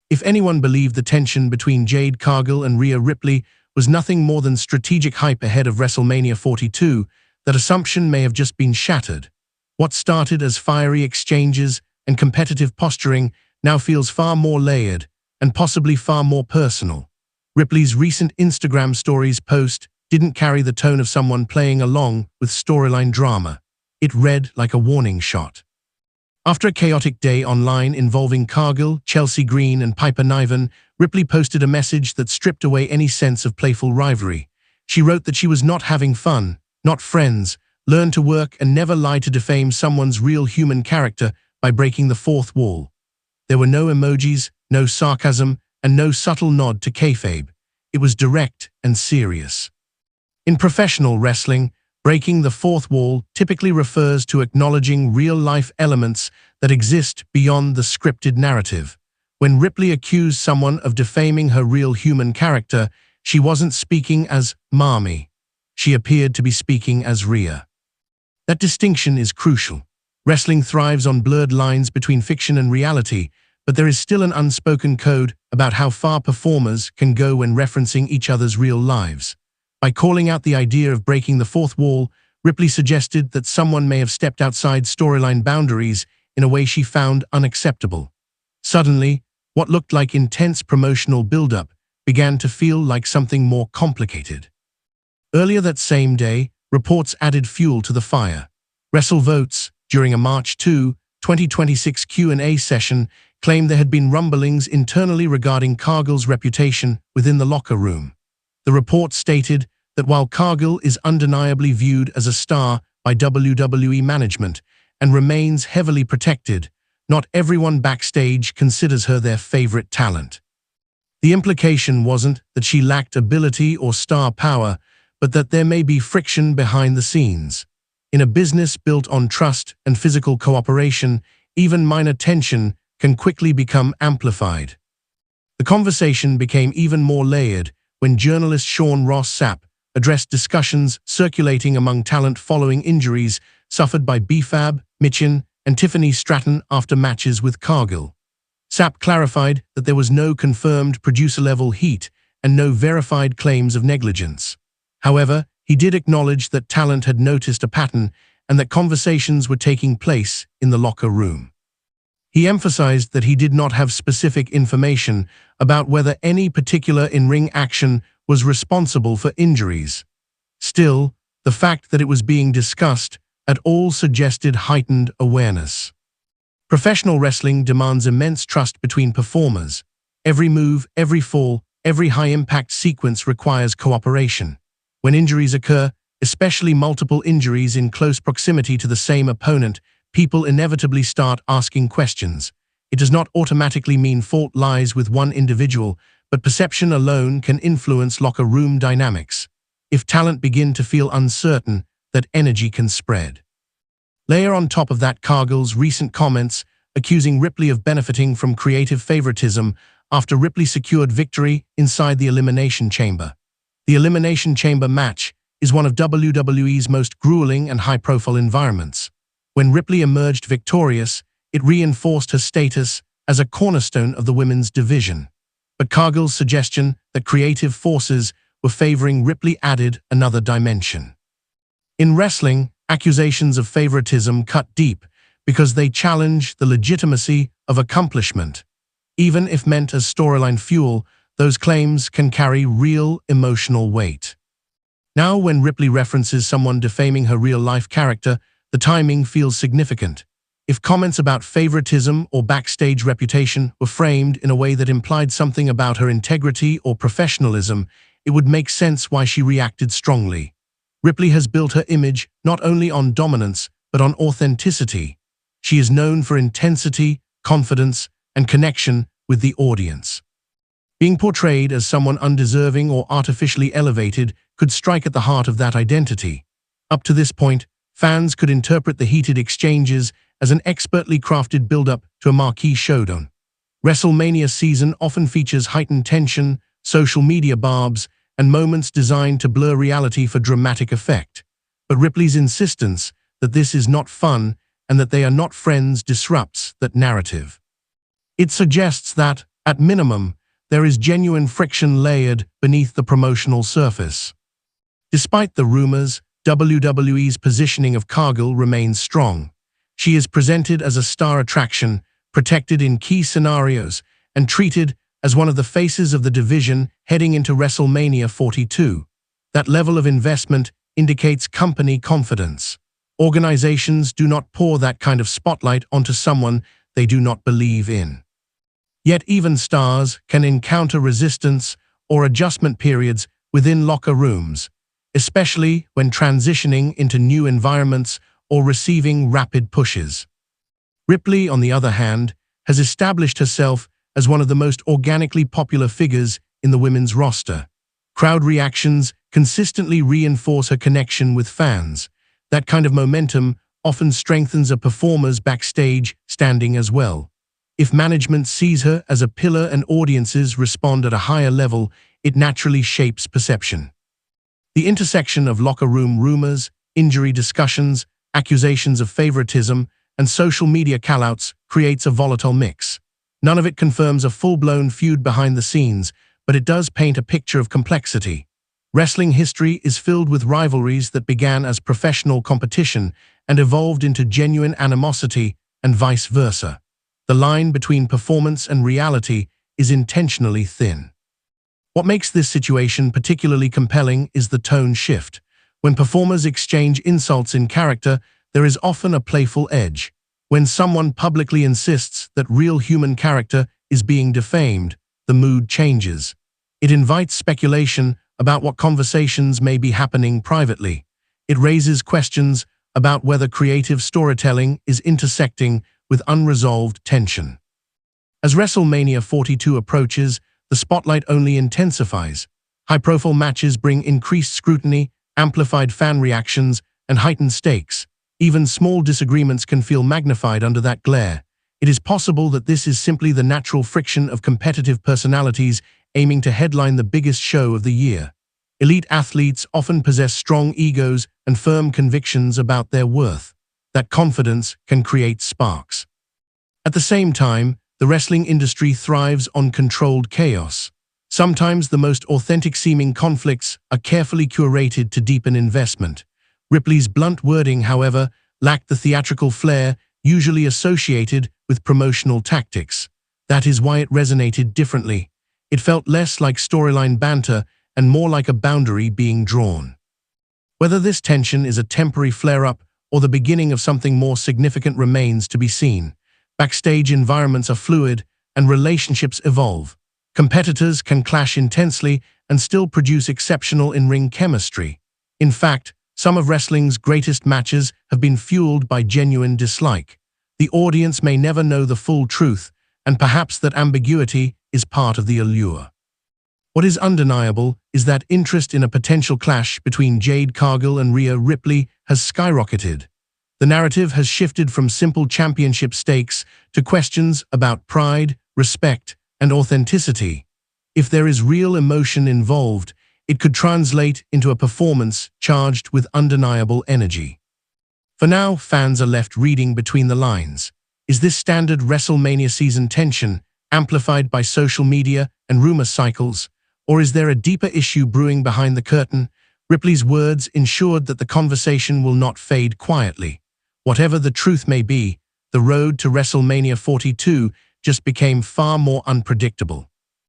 If anyone believed the tension between Jade Cargill and Rhea Ripley was nothing more than strategic hype ahead of WrestleMania 42, that assumption may have just been shattered. What started as fiery exchanges and competitive posturing now feels far more layered and possibly far more personal. Ripley's recent Instagram stories post didn't carry the tone of someone playing along with storyline drama. It read like a warning shot. After a chaotic day online involving Cargill, Chelsea Green, and Piper Niven, Ripley posted a message that stripped away any sense of playful rivalry. She wrote that she was not having fun, not friends, learn to work and never lie to defame someone's real human character by breaking the fourth wall. There were no emojis, no sarcasm, and no subtle nod to kayfabe. It was direct and serious. In professional wrestling, breaking the fourth wall typically refers to acknowledging real-life elements that exist beyond the scripted narrative. When Ripley accused someone of defaming her real human character, she wasn't speaking as Marmy. She appeared to be speaking as Rhea. That distinction is crucial. Wrestling thrives on blurred lines between fiction and reality, but there is still an unspoken code about how far performers can go when referencing each other's real lives. By calling out the idea of breaking the fourth wall, Ripley suggested that someone may have stepped outside storyline boundaries in a way she found unacceptable. Suddenly, what looked like intense promotional build-up began to feel like something more complicated. Earlier that same day, reports added fuel to the fire. WrestleVotes, during a March 2, 2026 Q&A session, claimed there had been rumblings internally regarding Cargill's reputation within the locker room. The report stated that while Cargill is undeniably viewed as a star by WWE management and remains heavily protected, not everyone backstage considers her their favorite talent. The implication wasn't that she lacked ability or star power, but that there may be friction behind the scenes. In a business built on trust and physical cooperation, even minor tension can quickly become amplified. The conversation became even more layered when journalist Sean Ross Sapp addressed discussions circulating among talent following injuries suffered by B-Fab, Michin, and Tiffany Stratton after matches with Cargill. Sapp clarified that there was no confirmed producer-level heat and no verified claims of negligence. However, he did acknowledge that talent had noticed a pattern and that conversations were taking place in the locker room. He emphasized that he did not have specific information about whether any particular in-ring action was responsible for injuries. Still, the fact that it was being discussed at all suggested heightened awareness. Professional wrestling demands immense trust between performers. Every move, every fall, every high-impact sequence requires cooperation. When injuries occur, especially multiple injuries in close proximity to the same opponent, people inevitably start asking questions. It does not automatically mean fault lies with one individual, but perception alone can influence locker room dynamics. If talent begin to feel uncertain, that energy can spread. Layer on top of that Cargill's recent comments accusing Ripley of benefiting from creative favoritism after Ripley secured victory inside the Elimination Chamber. The Elimination Chamber match is one of WWE's most grueling and high-profile environments. When Ripley emerged victorious, it reinforced her status as a cornerstone of the women's division. But Cargill's suggestion that creative forces were favoring Ripley added another dimension. In wrestling, accusations of favoritism cut deep because they challenge the legitimacy of accomplishment. Even if meant as storyline fuel, those claims can carry real emotional weight. Now, when Ripley references someone defaming her real-life character, the timing feels significant. If comments about favoritism or backstage reputation were framed in a way that implied something about her integrity or professionalism, it would make sense why she reacted strongly. Ripley has built her image not only on dominance, but on authenticity. She is known for intensity, confidence, and connection with the audience. Being portrayed as someone undeserving or artificially elevated could strike at the heart of that identity. Up to this point, fans could interpret the heated exchanges as an expertly crafted build-up to a marquee showdown. WrestleMania season often features heightened tension, social media barbs, and moments designed to blur reality for dramatic effect. But Ripley's insistence that this is not fun and that they are not friends disrupts that narrative. It suggests that, At minimum, there is genuine friction layered beneath the promotional surface. Despite the rumors, WWE's positioning of Cargill remains strong. She is presented as a star attraction, protected in key scenarios, and treated as one of the faces of the division heading into WrestleMania 42. That level of investment indicates company confidence. Organizations do not pour that kind of spotlight onto someone they do not believe in. Yet even stars can encounter resistance or adjustment periods within locker rooms, especially when transitioning into new environments or receiving rapid pushes. Ripley, on the other hand, has established herself as one of the most organically popular figures in the women's roster. Crowd reactions consistently reinforce her connection with fans. That kind of momentum often strengthens a performer's backstage standing as well. If management sees her as a pillar and audiences respond at a higher level, it naturally shapes perception. The intersection of locker room rumors, injury discussions, accusations of favoritism, and social media callouts creates a volatile mix. None of it confirms a full-blown feud behind the scenes, but it does paint a picture of complexity. Wrestling history is filled with rivalries that began as professional competition and evolved into genuine animosity, and vice versa. The line between performance and reality is intentionally thin. What makes this situation particularly compelling is the tone shift. When performers exchange insults in character, there is often a playful edge. When someone publicly insists that real human character is being defamed, the mood changes. It invites speculation about what conversations may be happening privately. It raises questions about whether creative storytelling is intersecting with unresolved tension. As WrestleMania 42 approaches, the spotlight only intensifies. High-profile matches bring increased scrutiny, amplified fan reactions, and heightened stakes. Even small disagreements can feel magnified under that glare. It is possible that this is simply the natural friction of competitive personalities aiming to headline the biggest show of the year. Elite athletes often possess strong egos and firm convictions about their worth. That confidence can create sparks. At the same time, the wrestling industry thrives on controlled chaos. Sometimes the most authentic-seeming conflicts are carefully curated to deepen investment. Ripley's blunt wording, however, lacked the theatrical flair usually associated with promotional tactics. That is why it resonated differently. It felt less like storyline banter and more like a boundary being drawn. Whether this tension is a temporary flare-up or the beginning of something more significant remains to be seen. Backstage environments are fluid and relationships evolve. Competitors can clash intensely and still produce exceptional in-ring chemistry. In fact, some of wrestling's greatest matches have been fueled by genuine dislike. The audience may never know the full truth, and perhaps that ambiguity is part of the allure. What is undeniable is that interest in a potential clash between Jade Cargill and Rhea Ripley has skyrocketed. The narrative has shifted from simple championship stakes to questions about pride, respect, and authenticity. If there is real emotion involved, it could translate into a performance charged with undeniable energy. For now, fans are left reading between the lines. Is this standard WrestleMania season tension, amplified by social media and rumor cycles, or is there a deeper issue brewing behind the curtain? Ripley's words ensured that the conversation will not fade quietly. Whatever the truth may be, the road to WrestleMania 42 just became far more unpredictable.